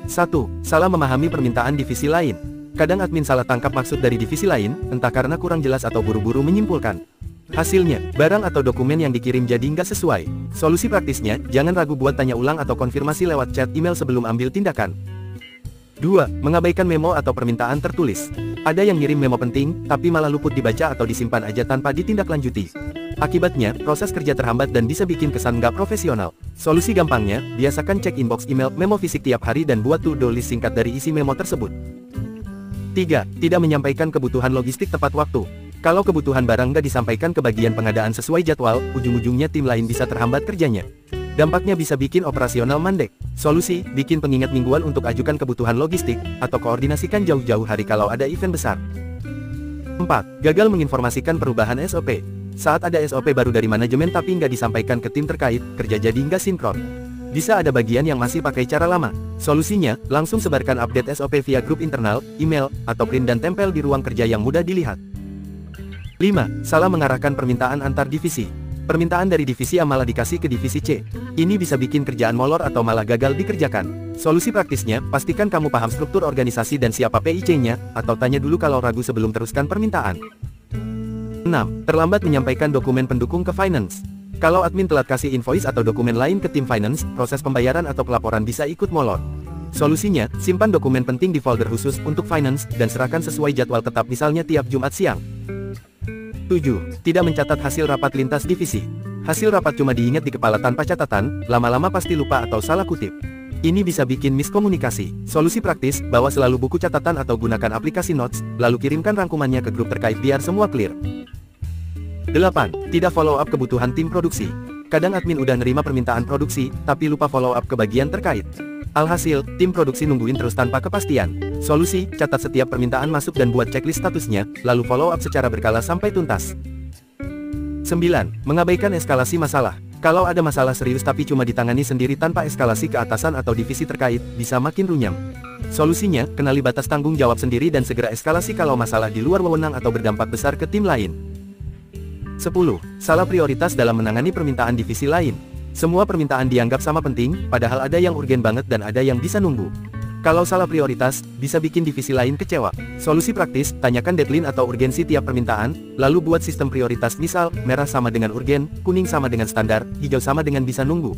1. Salah memahami permintaan divisi lain. Kadang admin salah tangkap maksud dari divisi lain, entah karena kurang jelas atau buru-buru menyimpulkan. Hasilnya, barang atau dokumen yang dikirim jadi nggak sesuai. Solusi praktisnya, jangan ragu buat tanya ulang atau konfirmasi lewat chat email sebelum ambil tindakan. 2. Mengabaikan memo atau permintaan tertulis. Ada yang ngirim memo penting, tapi malah luput dibaca atau disimpan aja tanpa ditindaklanjuti. Akibatnya, proses kerja terhambat dan bisa bikin kesan nggak profesional. Solusi gampangnya, biasakan cek inbox email memo fisik tiap hari dan buat to-do list singkat dari isi memo tersebut. 3. Tidak menyampaikan kebutuhan logistik tepat waktu. Kalau kebutuhan barang nggak disampaikan ke bagian pengadaan sesuai jadwal, ujung-ujungnya tim lain bisa terhambat kerjanya. Dampaknya bisa bikin operasional mandek. Solusi, bikin pengingat mingguan untuk ajukan kebutuhan logistik, atau koordinasikan jauh-jauh hari kalau ada event besar. 4. Gagal menginformasikan perubahan SOP. Saat ada SOP baru dari manajemen tapi nggak disampaikan ke tim terkait, kerja jadi nggak sinkron. Bisa ada bagian yang masih pakai cara lama. Solusinya, langsung sebarkan update SOP via grup internal, email, atau print dan tempel di ruang kerja yang mudah dilihat. 5. Salah mengarahkan permintaan antar divisi. Permintaan dari divisi A malah dikasih ke divisi C. Ini bisa bikin kerjaan molor atau malah gagal dikerjakan. Solusi praktisnya, pastikan kamu paham struktur organisasi dan siapa PIC-nya, atau tanya dulu kalau ragu sebelum teruskan permintaan. 6. Terlambat menyampaikan dokumen pendukung ke finance. Kalau admin telat kasih invoice atau dokumen lain ke tim finance, proses pembayaran atau pelaporan bisa ikut molor. Solusinya, simpan dokumen penting di folder khusus untuk finance, dan serahkan sesuai jadwal tetap misalnya tiap Jumat siang. 7. Tidak mencatat hasil rapat lintas divisi. Hasil rapat cuma diingat di kepala tanpa catatan, lama-lama pasti lupa atau salah kutip. Ini bisa bikin miskomunikasi. Solusi praktis, bawa selalu buku catatan atau gunakan aplikasi notes, lalu kirimkan rangkumannya ke grup terkait biar semua clear. 8. Tidak follow up kebutuhan tim produksi. Kadang admin udah nerima permintaan produksi, tapi lupa follow up ke bagian terkait. Alhasil, tim produksi nungguin terus tanpa kepastian. Solusi, catat setiap permintaan masuk dan buat checklist statusnya, lalu follow up secara berkala sampai tuntas. 9. Mengabaikan eskalasi masalah. Kalau ada masalah serius tapi cuma ditangani sendiri tanpa eskalasi ke atasan atau divisi terkait, bisa makin runyam. Solusinya, kenali batas tanggung jawab sendiri dan segera eskalasi kalau masalah di luar wewenang atau berdampak besar ke tim lain. 10. Salah prioritas dalam menangani permintaan divisi lain. Semua permintaan dianggap sama penting, padahal ada yang urgen banget dan ada yang bisa nunggu. Kalau salah prioritas, bisa bikin divisi lain kecewa. Solusi praktis, tanyakan deadline atau urgensi tiap permintaan, lalu buat sistem prioritas misal, merah sama dengan urgen, kuning sama dengan standar, hijau sama dengan bisa nunggu.